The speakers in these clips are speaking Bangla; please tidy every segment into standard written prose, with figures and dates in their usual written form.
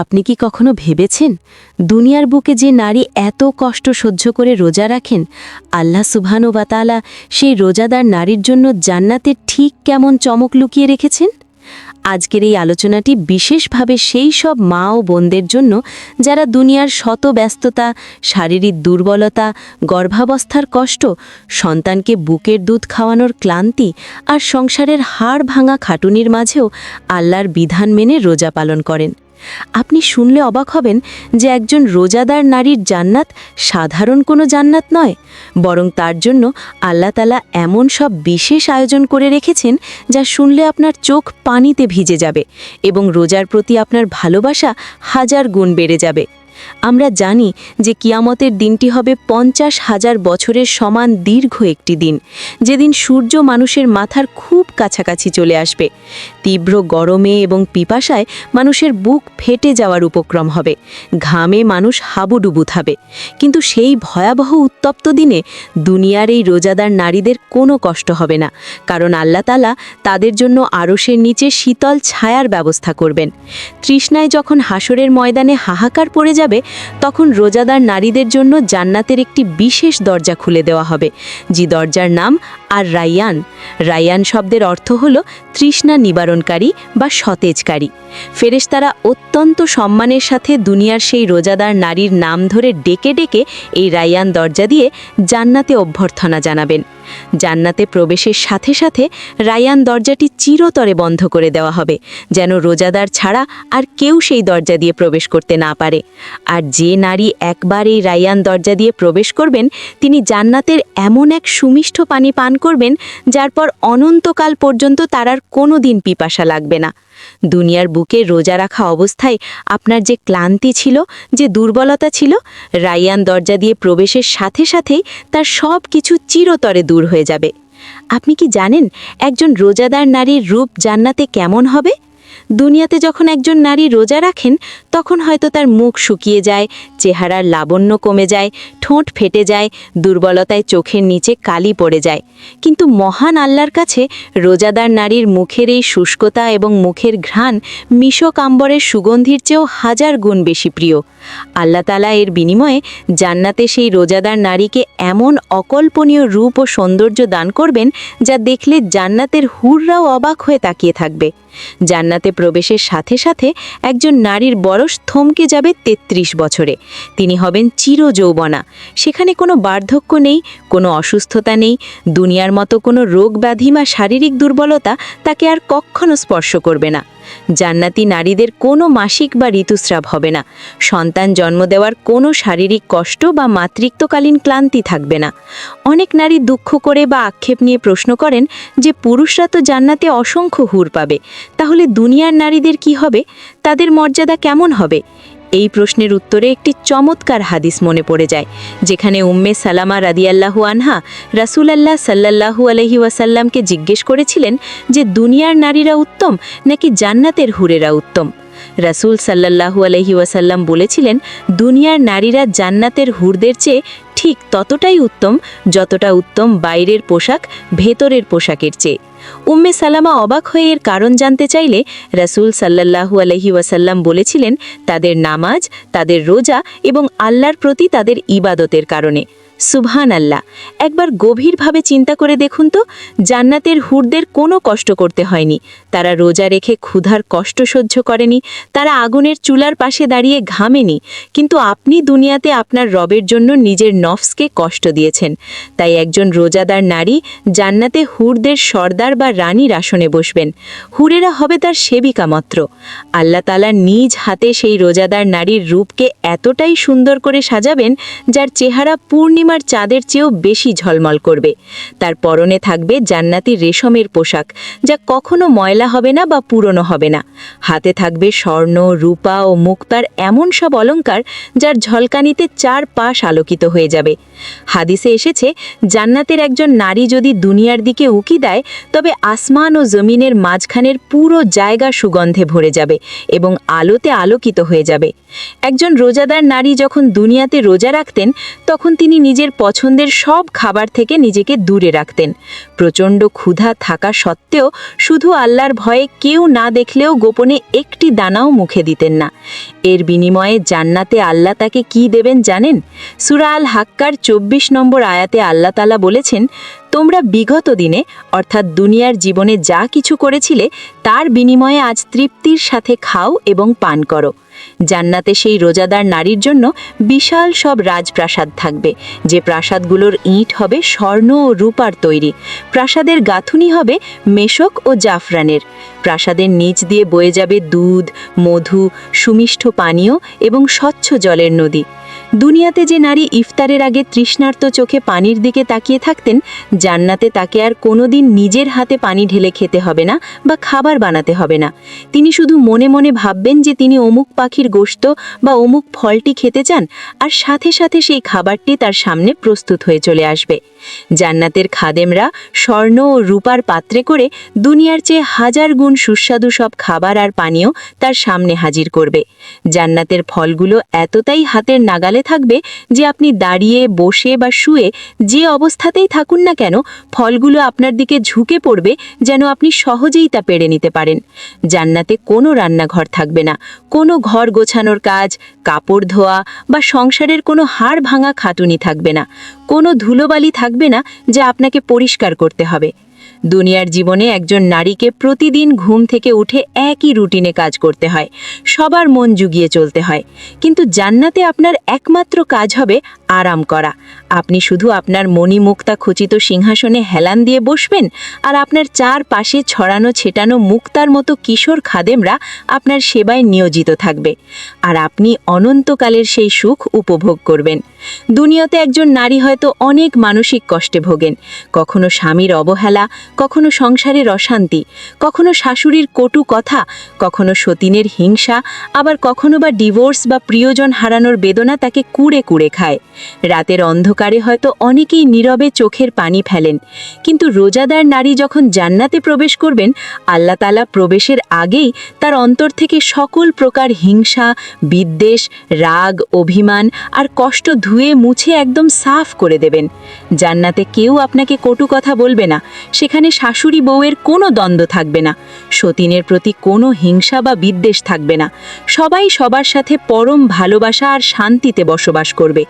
আপনি কি কখনো ভেবেছেন দুনিয়ার বুকে যে নারী এত কষ্ট সহ্য করে রোজা রাখেন, আল্লাহ সুবহানাহু ওয়া তাআলা সেই রোজাদার নারীর জন্য জান্নাতের ঠিক কেমন চমক লুকিয়ে রেখেছেন? আজকের এই আলোচনাটি বিশেষভাবে সেই সব মা ও বোনদের জন্য যারা দুনিয়ার শত ব্যস্ততা, শারীরিক দুর্বলতা, গর্ভাবস্থার কষ্ট, সন্তানকে বুকের দুধ খাওয়ানোর ক্লান্তি আর সংসারের হাড় ভাঙা খাটুনির মাঝেও আল্লাহর বিধান মেনে রোজা পালন করেন। আপনি শুনলে অবাক হবেন যে একজন রোজাদার নারীর জান্নাত সাধারণ কোনো জান্নাত নয়, বরং তার জন্য আল্লাহ তাআলা এমন সব বিশেষ আয়োজন করে রেখেছেন যা শুনলে আপনার চোখ পানিতে ভিজে যাবে এবং রোজার প্রতি আপনার ভালোবাসা হাজার গুণ বেড়ে যাবে। আমরা জানি যে কিয়ামতের দিনটি হবে 50,000 বছরের সমান দীর্ঘ একটি দিন, যেদিন সূর্য মানুষের মাথার খুব কাছাকাছি চলে আসবে। তীব্র গরমে এবং পিপাসায় মানুষের বুক ফেটে যাওয়ার উপক্রম হবে, ঘামে মানুষ হাবুডুবু থাবে। কিন্তু সেই ভয়াবহ উত্তপ্ত দিনে দুনিয়ার এই রোজাদার নারীদের কোনো কষ্ট হবে না, কারণ আল্লাহ তাআলা তাদের জন্য আরশের নিচে শীতল ছায়ার ব্যবস্থা করবেন। তৃষ্ণায় যখন হাসরের ময়দানে হাহাকার পড়ে যাবে, তখন রোজাদার নারীদের জন্য জান্নাতের একটি বিশেষ দরজা খুলে দেওয়া হবে, যে দরজার নাম আর রাইয়ান। রাইয়ান শব্দের অর্থ হল তৃষ্ণা নিবারণকারী বা সতেজকারী। ফেরেশতারা অত্যন্ত সম্মানের সাথে দুনিয়ার সেই রোজাদার নারীর নাম ধরে ডেকে ডেকে এই রাইয়ান দরজা দিয়ে জান্নাতে অভ্যর্থনা জানাবেন। জান্নাতে প্রবেশের সাথে সাথে রাইয়ান দরজাটি চিরতরে বন্ধ করে দেওয়া হবে, যেন রোজাদার ছাড়া আর কেউ সেই দরজা দিয়ে প্রবেশ করতে না পারে। আর যে নারী একবার এই রাইয়ান দরজা দিয়ে প্রবেশ করবেন, তিনি জান্নাতের এমন এক সুমিষ্ট পানি পান করবেন যার পর অনন্তকাল পর্যন্ত তার আর কোনো দিন পিপাসা লাগবে না। দুনিয়ার বুকে রোজা রাখা অবস্থায় আপনার যে ক্লান্তি ছিল, যে দুর্বলতা ছিল, রাইয়ান দরজা দিয়ে প্রবেশের সাথে সাথেই তার সব কিছু চিরতরে দূর হয়ে যাবে। আপনি কি জানেন একজন রোজাদার নারীর রূপ জান্নাতে কেমন হবে? দুনিয়াতে যখন একজন নারী রোজা রাখেন, তখন হয়তো তার মুখ শুকিয়ে যায়, চেহারার লাবণ্য কমে যায়, ঠোঁট ফেটে যায়, দুর্বলতায় চোখের নিচে কালি পড়ে যায়। কিন্তু মহান আল্লাহর কাছে রোজাদার নারীর মুখের এই শুষ্কতা এবং মুখের ঘ্রাণ মিশক আম্বরের সুগন্ধির চেয়েও হাজার গুণ বেশি প্রিয়। আল্লাহ তাআলা এর বিনিময়ে জান্নাতে সেই রোজাদার নারীকে এমন অকল্পনীয় রূপ ও সৌন্দর্য দান করবেন যা দেখলে জান্নাতের হুররাও অবাক হয়ে তাকিয়ে থাকবে। জান্নাতে প্রবেশের সাথে সাথে একজন নারীর বয়স থমকে যাবে 33 বছরে। তিনি হবেন চিরযৌবনা। সেখানে কোনো বার্ধক্য নেই, কোনো অসুস্থতা নেই, দুনিয়ার মতো কোনো রোগ ব্যাধি বা শারীরিক দুর্বলতা তাকে আর কখনো স্পর্শ করবে না। জান্নাতি নারীদের কোনো মাসিক বা ঋতুস্রাব হবে না, সন্তান জন্ম দেওয়ার কোনো শারীরিক কষ্ট বা মাতৃত্বকালীন ক্লান্তি থাকবে না। অনেক নারী দুঃখ করে বা আক্ষেপ নিয়ে প্রশ্ন করেন যে পুরুষরা তো জান্নাতে অসংখ্য হুর পাবে, তাহলে দুনিয়ার নারীদের কি হবে? তাদের মর্যাদা কেমন হবে? এই প্রশ্নের উত্তরে একটি চমৎকার হাদিস মনে পড়ে যায়, যেখানে উম্মে সালামা রাদিয়াল্লাহু আনহা রাসূলুল্লাহ সাল্লাল্লাহু আলাইহি ওয়াসাল্লামকে জিজ্ঞেস করেছিলেন যে দুনিয়ার নারীরা উত্তম নাকি জান্নাতের হুরেরা উত্তম। রাসূল সাল্লাল্লাহু আলাইহি ওয়াসাল্লাম বলেছিলেন, দুনিয়ার নারীরা জান্নাতের হুরদের চেয়ে ঠিক ততটাই উত্তম যতটা উত্তম বাইরের পোশাক ভেতরের পোশাকের চেয়ে। উম্মে সালামা অবাক হয়ে এর কারণ জানতে চাইলে রাসূল সাল্লাল্লাহু আলাইহি ওয়াসাল্লাম বলেছিলেন, তাদের নামাজ, তাদের রোজা এবং আল্লাহর প্রতি তাদের ইবাদতের কারণে। সুবহানাল্লাহ! একবার গভীরভাবে চিন্তা করে দেখুন তো, জান্নাতের হুরদের কোনো কষ্ট করতে হয়নি। তারা রোজা রেখে ক্ষুধার কষ্ট সহ্য করেনি, তারা আগুনের চুলার পাশে দাঁড়িয়ে ঘামেনি। কিন্তু আপনি দুনিয়াতে আপনার রবের জন্য নিজের নফসকে কষ্ট দিয়েছেন। তাই একজন রোজাদার নারী জান্নাতে হুরদের সর্দার বা রানীর আসনে বসবেন। হুরেরা হবে তার সেবিকা মাত্র। আল্লাহ তাআলা নিজ হাতে সেই রোজাদার নারীর রূপকে এতটাই সুন্দর করে সাজাবেন যার চেহারা পূর্ণিমার চাঁদের চেয়েও বেশি ঝলমল করবে। তার পরনে থাকবে জান্নাতি রেশমের পোশাক, যা কখনো ময়লা হবে না বা পুরনো হবে না। হাতে থাকবে স্বর্ণ, রূপা ও মুক্তার এমন সব অলংকার যার ঝলকানিতে চারপাশ আলোকিত হয়ে যাবে। হাদিসে এসেছে, জান্নাতের একজন নারী যদি দুনিয়ার দিকে উকি দেয়, তবে আসমান ও জমিনের মাঝখানের পুরো জায়গা সুগন্ধে ভরে যাবে এবং আলোতে আলোকিত হয়ে যাবে। একজন রোজাদার নারী যখন দুনিয়াতে রোজা রাখতেন, তখন তিনি নিজের পছন্দের সব খাবার থেকে নিজেকে দূরে রাখতেন। প্রচণ্ড ক্ষুধা থাকা সত্ত্বেও শুধু আল্লাহর ভয়ে কেউ না দেখলেও গোপনে একটি দানাও মুখে দিতেন না। এর বিনিময়ে জান্নাতে আল্লাহ তাকে কি দেবেন জানেন? সূরা আল হাক্কার ২৪ নম্বর আয়াতে আল্লাহ তাআলা বলেছেন, তোমরা বিগত দিনে অর্থাৎ দুনিয়ার জীবনে যা কিছু করেছিলে তার বিনিময়ে আজ তৃপ্তির সাথে খাও এবং পান করো। জান্নাতে সেই রোজাদার নারীর জন্য বিশাল সব রাজপ্রাসাদ থাকবে, যে প্রাসাদগুলোর ইট হবে স্বর্ণ ও রূপার তৈরি। প্রাসাদের গাঁথুনি হবে মেশক ও জাফরানের। প্রাসাদের নিচ দিয়ে বয়ে যাবে দুধ, মধু, সুমিষ্ঠ পানীয় এবং স্বচ্ছ জলের নদী। দুনিয়াতে যে নারী ইফতারের আগে তৃষ্ণার্ত চোখে পানির দিকে তাকিয়ে থাকতেন, জান্নাতে তাকে আর কোনোদিন নিজের হাতে পানি ঢেলে খেতে হবে না বা খাবার বানাতে হবে না। তিনি শুধু মনে মনে ভাববেন যে তিনি অমুক পাখির গোশত বা অমুক ফলটি খেতে চান, আর সাথে সাথে সেই খাবারটি তার সামনে প্রস্তুত হয়ে চলে আসবে। জান্নাতের খাদেমরা স্বর্ণ ও রূপার পাত্রে করে দুনিয়ার চেয়ে হাজার গুণ সুস্বাদু সব খাবার আর পানীয় তার সামনে হাজির করবে। জান্নাতের ফলগুলো এতটাই হাতের নাগালে থাকবে যে আপনি দাঁড়িয়ে, বসে বা শুয়ে যে অবস্থাতেই থাকুন না কেন, ফলগুলো আপনার দিকে ঝুঁকে পড়বে যেন আপনি সহজেই তা পেড়ে নিতে পারেন। জান্নাতে কোনো রান্নাঘর থাকবে না, কোনো ঘর গোছানোর কাজ, কাপড় ধোয়া বা সংসারের কোনো হাড় ভাঙা খাটুনি থাকবে না, কোনো ধুলোবালি থাকবে না যা আপনাকে পরিষ্কার করতে হবে। দুনিয়ার জীবনে একজন নারীকে প্রতিদিন ঘুম থেকে উঠে একই রুটিনে কাজ করতে হয়, সবার মন জুগিয়ে চলতে হয়। কিন্তু জান্নাতে আপনার একমাত্র কাজ হবে আরাম করা। আপনি শুধু আপনার মণিমুক্তা খচিত সিংহাসনে হেলান দিয়ে বসবেন, আর আপনার চারপাশে ছড়ানো ছেটানো মুক্তার মতো কিশোর খাদেমরা আপনার সেবায় নিয়োজিত থাকবে, আর আপনি অনন্তকালের সেই সুখ উপভোগ করবেন। দুনিয়াতে একজন নারী হয়তো অনেক মানসিক কষ্টে ভোগেন, কখনো স্বামীর অবহেলা, কখনো সংসারের অশান্তি, কখনো শাশুড়ির কটু কথা, কখনো সতীনের হিংসা, আবার কখনো বা ডিভোর্স বা প্রিয়জন হারানোর বেদনা তাকে কুড়ে কুড়ে খায়। রাতের অন্ধকারে হয়তো অনেকেই নীরবে চোখের পানি ফেলেন, কিন্তু রোজাদার নারী যখন জান্নাতে প্রবেশ করবেন, আল্লাহ তাআলা প্রবেশের আগেই তার অন্তর থেকে সকল প্রকার হিংসা, বিদ্বেষ, রাগ, অভিমান আর কষ্ট ধুয়ে মুছে একদম সাফ করে দেবেন। জান্নাতে কেউ আপনাকে কটু কথা বলবে না, সেখানে শাশুড়ি বউয়ের কোনো দ্বন্দ্ব থাকবে না, সতীনের প্রতি কোনো হিংসা বা বিদ্বেষ থাকবে না। সবাই সবার সাথে পরম ভালোবাসা আর শান্তিতে বসবাস করবে।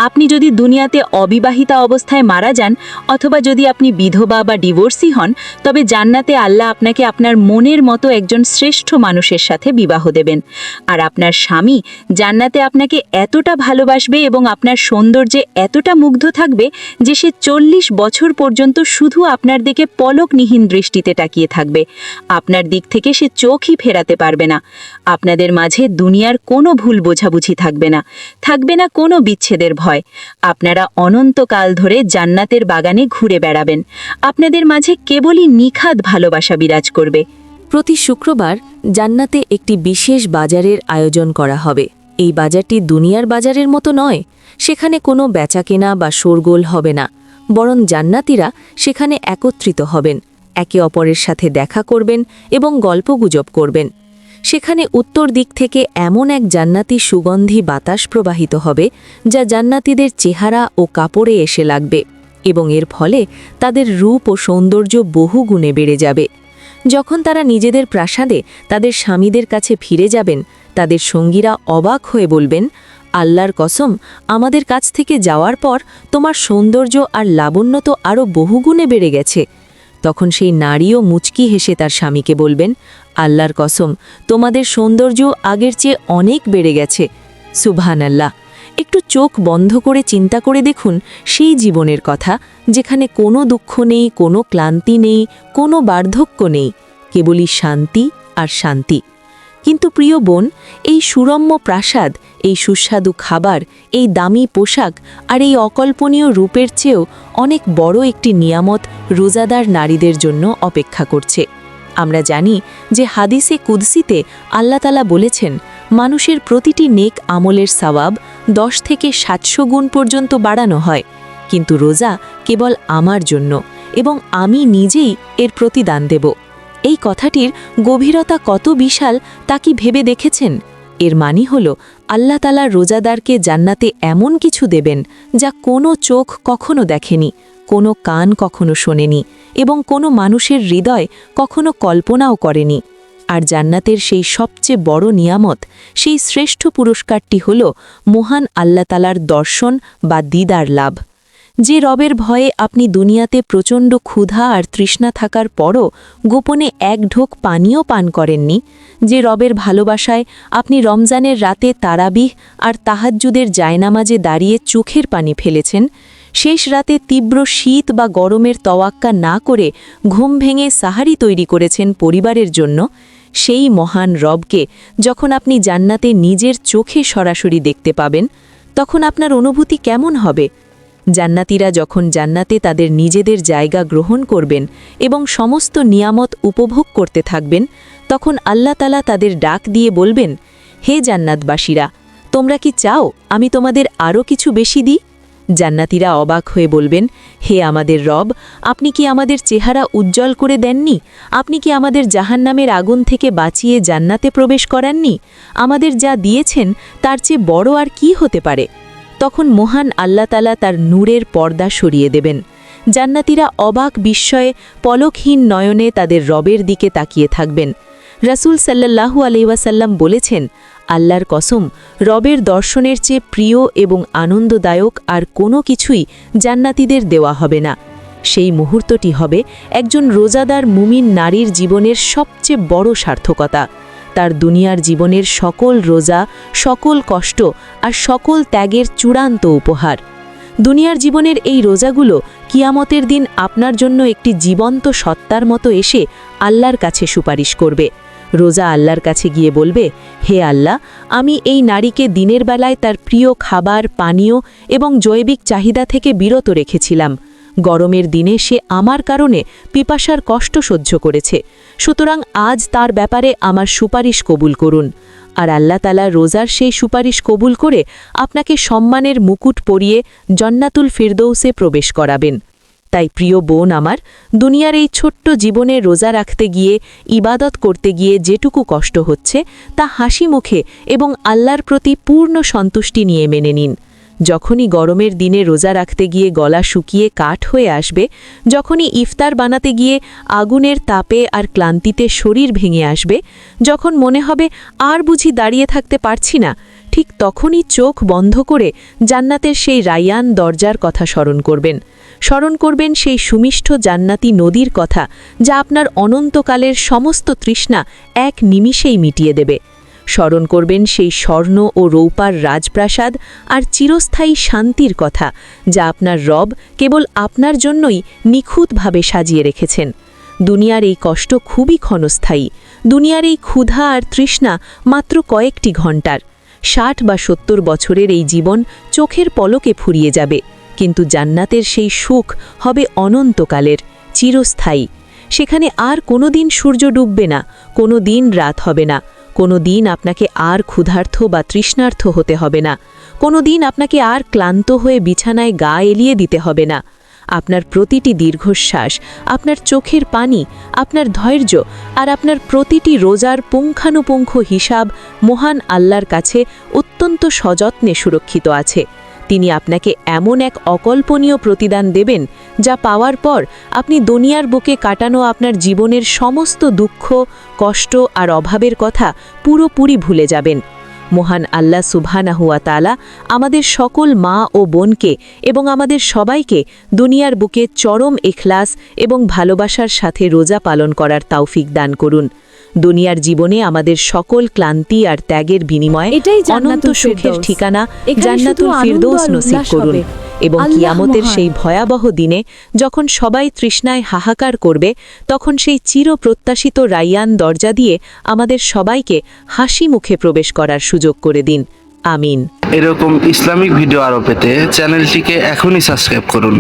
আপনি যদি দুনিয়াতে অবিবাহিতা অবস্থায় মারা যান, অথবা যদি আপনি বিধবা বা ডিভোর্সি হন, তবে জান্নাতে আল্লাহ আপনাকে আপনার মনের মতো একজন শ্রেষ্ঠ মানুষের সাথে বিবাহ দেবেন। আর আপনার স্বামী জান্নাতে আপনাকে এতটা ভালোবাসবে এবং আপনার সৌন্দর্যে এতটা মুগ্ধ থাকবে যে সে 40 বছর পর্যন্ত শুধু আপনার দিকে পলকনিহীন দৃষ্টিতে তাকিয়ে থাকবে। আপনার দিক থেকে সে চোখই ফেরাতে পারবে না। আপনাদের মাঝে দুনিয়ার কোনো ভুল বোঝাবুঝি থাকবে না, থাকবে না কোনো বিচ্ছেদের ভয়। আপনারা অনন্তকাল ধরে জান্নাতের বাগানে ঘুরে বেড়াবেন। আপনাদের মাঝে কেবলই নিখাদ ভালোবাসা বিরাজ করবে। প্রতি শুক্রবার জান্নাতে একটি বিশেষ বাজারের আয়োজন করা হবে। এই বাজারটি দুনিয়ার বাজারের মতো নয়। সেখানে কোনো বেচাকেনা বা শোরগোল হবে না, বরং জান্নাতীরা সেখানে একত্রিত হবেন, একে অপরের সাথে দেখা করবেন এবং গল্পগুজব করবেন। সেখানে উত্তর দিক থেকে এমন এক জান্নাতি সুগন্ধি বাতাস প্রবাহিত হবে যা জান্নাতীদের চেহারা ও কাপড়ে এসে লাগবে, এবং এর ফলে তাদের রূপ ও সৌন্দর্য বহু গুণে বেড়ে যাবে। যখন তারা নিজেদের প্রাসাদে তাদের স্বামীদের কাছে ফিরে যাবেন, তাদের সঙ্গীরা অবাক হয়ে বলবেন, আল্লাহর কসম, আমাদের কাছ থেকে যাওয়ার পর তোমার সৌন্দর্য আর লাবণ্য তো আরও বহুগুণে বেড়ে গেছে। তখন সেই নারীও মুচকি হেসে তার স্বামীকে বলবেন, আল্লাহর কসম, তোমাদের সৌন্দর্য আগের চেয়ে অনেক বেড়ে গেছে। সুবহানাল্লাহ। একটু চোখ বন্ধ করে চিন্তা করে দেখুন সেই জীবনের কথা, যেখানে কোনো দুঃখ নেই, কোনো ক্লান্তি নেই, কোনো বার্ধক্য নেই, কেবলই শান্তি আর শান্তি। কিন্তু প্রিয় বোন, এই সুরম্য প্রাসাদ, এই সুস্বাদু খাবার, এই দামি পোশাক আর এই অকল্পনীয় রূপের চেয়েও অনেক বড় একটি নিয়ামত রোজাদার নারীদের জন্য অপেক্ষা করছে। আমরা জানি যে হাদিসে কুদসিতে আল্লাহ তাআলা বলেছেন, মানুষের প্রতিটি নেক আমলের সওয়াব 10 থেকে 700 গুণ পর্যন্ত বাড়ানো হয়, কিন্তু রোজা কেবল আমার জন্য, এবং আমি নিজেই এর প্রতিদান দেব। এই কথাটির গভীরতা কত বিশাল তা কি ভেবে দেখেছেন? এর মানে হল আল্লাহ তাআলা রোজাদারকে জান্নাতে এমন কিছু দেবেন যা কোনো চোখ কখনো দেখেনি, কোনো কান কখনো শোনেনি এবং কোনো মানুষের হৃদয় কখনো কল্পনাও করেনি। আর জান্নাতের সেই সবচেয়ে বড় নিয়ামত, সেই শ্রেষ্ঠ পুরস্কারটি হল মহান আল্লাহ তাআলার দর্শন বা দিদার লাভ। যে রবের ভয়ে আপনি দুনিয়াতে প্রচণ্ড ক্ষুধা আর তৃষ্ণা থাকার পরও গোপনে এক ঢোক পানিও পান করেননি, যে রবের ভালোবাসায় আপনি রমজানের রাতে তারাবিহ আর তাহাজ্জুদের জায়নামাজে দাঁড়িয়ে চোখের পানি ফেলেছেন, শেষ রাতে তীব্র শীত বা গরমের তোয়াক্কা না করে ঘুম ভেঙে সাহারি তৈরি করেছেন পরিবারের জন্য, সেই মহান রবকে যখন আপনি জান্নাতে নিজের চোখে সরাসরি দেখতে পাবেন, তখন আপনার অনুভূতি কেমন হবে? জান্নাতীরা যখন জান্নাতে তাদের নিজেদের জায়গা গ্রহণ করবেন এবং সমস্ত নিয়ামত উপভোগ করতে থাকবেন, তখন আল্লাহ তাআলা তাদের ডাক দিয়ে বলবেন, হে জান্নাতবাসীরা, তোমরা কি চাও আমি তোমাদের আরও কিছু বেশি দিই? জান্নাতীরা অবাক হয়ে বলবেন, হে আমাদের রব, আপনি কি আমাদের চেহারা উজ্জ্বল করে দেননি? আপনি কি আমাদের জাহান্নামের আগুন থেকে বাঁচিয়ে জান্নাতে প্রবেশ করাননি? আমাদের যা দিয়েছেন তার চেয়ে বড় আর কি হতে পারে? তখন মহান আল্লাহ তাআলা তার নূরের পর্দা সরিয়ে দেবেন। জান্নাতীরা অবাক বিস্ময়ে পলকহীন নয়নে তাদের রবের দিকে তাকিয়ে থাকবেন। রাসূল সাল্লাল্লাহু আলাইহি ওয়াসাল্লাম বলেছেন, আল্লাহর কসম, রবের দর্শনের চেয়ে প্রিয় এবং আনন্দদায়ক আর কোনো কিছুই জান্নাতীদের দেওয়া হবে না। সেই মুহূর্তটি হবে একজন রোজাদার মুমিন নারীর জীবনের সবচেয়ে বড় সার্থকতা। তার দুনিয়ার জীবনের সকল রোজা, সকল কষ্ট আর সকল ত্যাগের চূড়ান্ত উপহার। দুনিয়ার জীবনের এই রোজাগুলো কিয়ামতের দিন আপনার জন্য একটি জীবন্ত সত্তার মতো এসে আল্লাহর কাছে সুপারিশ করবে। রোজা আল্লাহর কাছে গিয়ে বলবে, হে আল্লাহ, আমি এই নারীকে দিনের বেলায় তার প্রিয় খাবার, পানীয় এবং জৈবিক চাহিদা থেকে বিরত রেখেছিলাম। গরমের দিনে সে আমার কারণে পিপাসার কষ্ট সহ্য করেছে, সুতরাং আজ তার ব্যাপারে আমার সুপারিশ কবুল করুন। আর আল্লাহ তাআলা রোজার সেই সুপারিশ কবুল করে আপনাকে সম্মানের মুকুট পরিয়ে জান্নাতুল ফিরদৌসে প্রবেশ করাবেন। তাই প্রিয় বোন আমার, দুনিয়ার এই ছোট্ট জীবনে রোজা রাখতে গিয়ে, ইবাদত করতে গিয়ে যেটুকু কষ্ট হচ্ছে তা হাসি মুখে এবং আল্লাহর প্রতি পূর্ণ সন্তুষ্টি নিয়ে মেনে নিন। যখনই গরমের দিনে রোজা রাখতে গিয়ে গলা শুকিয়ে কাঠ হয়ে আসবে, যখনই ইফতার বানাতে গিয়ে আগুনের তাপে আর ক্লান্তিতে শরীর ভেঙে আসবে, যখন মনে হবে আর বুঝি দাঁড়িয়ে থাকতে পারছি না, ঠিক তখনই চোখ বন্ধ করে জান্নাতের সেই রায়্যান দরজার কথা স্মরণ করবেন। স্মরণ করবেন সেই সুমিষ্ঠ জান্নাতি নদীর কথা, যা আপনার অনন্তকালের সমস্ত তৃষ্ণা এক নিমিষেই মিটিয়ে দেবে। স্মরণ করবেন সেই স্বর্ণ ও রৌপার রাজপ্রাসাদ আর চিরস্থায়ী শান্তির কথা, যা আপনার রব কেবল আপনার জন্যই নিখুঁতভাবে সাজিয়ে রেখেছেন। দুনিয়ার এই কষ্ট খুবই ক্ষণস্থায়ী, দুনিয়ার এই ক্ষুধা আর তৃষ্ণা মাত্র কয়েকটি ঘণ্টার। ৬০ বা ৭০ বছরের এই জীবন চোখের পলকে ফুরিয়ে যাবে, কিন্তু জান্নাতের সেই সুখ হবে অনন্তকালের, চিরস্থায়ী। সেখানে আর কোনো দিন সূর্য ডুববে না, কোনো দিন রাত হবে না, কোনো দিন আপনাকে আর ক্ষুধার্ত বা তৃষ্ণার্ত হতে হবে না, কোনো দিন আপনাকে আর ক্লান্ত হয়ে বিছানায় গা এলিয়ে দিতে হবে না। আপনার প্রতিটি দীর্ঘশ্বাস, আপনার চোখের পানি, আপনার ধৈর্য আর আপনার প্রতিটি রোজার পুঙ্খানুপুঙ্খ হিসাব মহান আল্লাহর কাছে অত্যন্ত সযত্নে সুরক্ষিত আছে। তিনি আপনাকে এমন এক অকল্পনীয় প্রতিদান দেবেন, যা পাওয়ার পর আপনি দুনিয়ার বুকে কাটানো আপনার জীবনের সমস্ত দুঃখ, কষ্ট আর অভাবের কথা পুরোপুরি ভুলে যাবেন। মহান আল্লাহ সুবহানাহু ওয়া তাআলা আমাদের সকল মা ও বোনকে এবং আমাদের সবাইকে দুনিয়ার বুকে চরম ইখলাস এবং ভালোবাসার সাথে রোজা পালন করার তৌফিক দান করুন। দুনিয়ার জীবনে আমাদের সকল ক্লান্তি আর ত্যাগের বিনিময়ে অনন্ত সুখের ঠিকানা জান্নাতুল ফিরদৌস নসিব করুন। এবং কিয়ামতের সেই ভয়াবহ দিনে যখন সবাই তৃষ্ণায় হাহাকার করবে, তখন সেই চিরপ্রত্যাশিত রায়্যান দরজা দিয়ে আমাদের সবাইকে হাসি মুখে প্রবেশ করার সুযোগ করে দিন। আমিন। এরকম ইসলামিক ভিডিও আরও পেতে চ্যানেলটিকে এখনই সাবস্ক্রাইব করুন।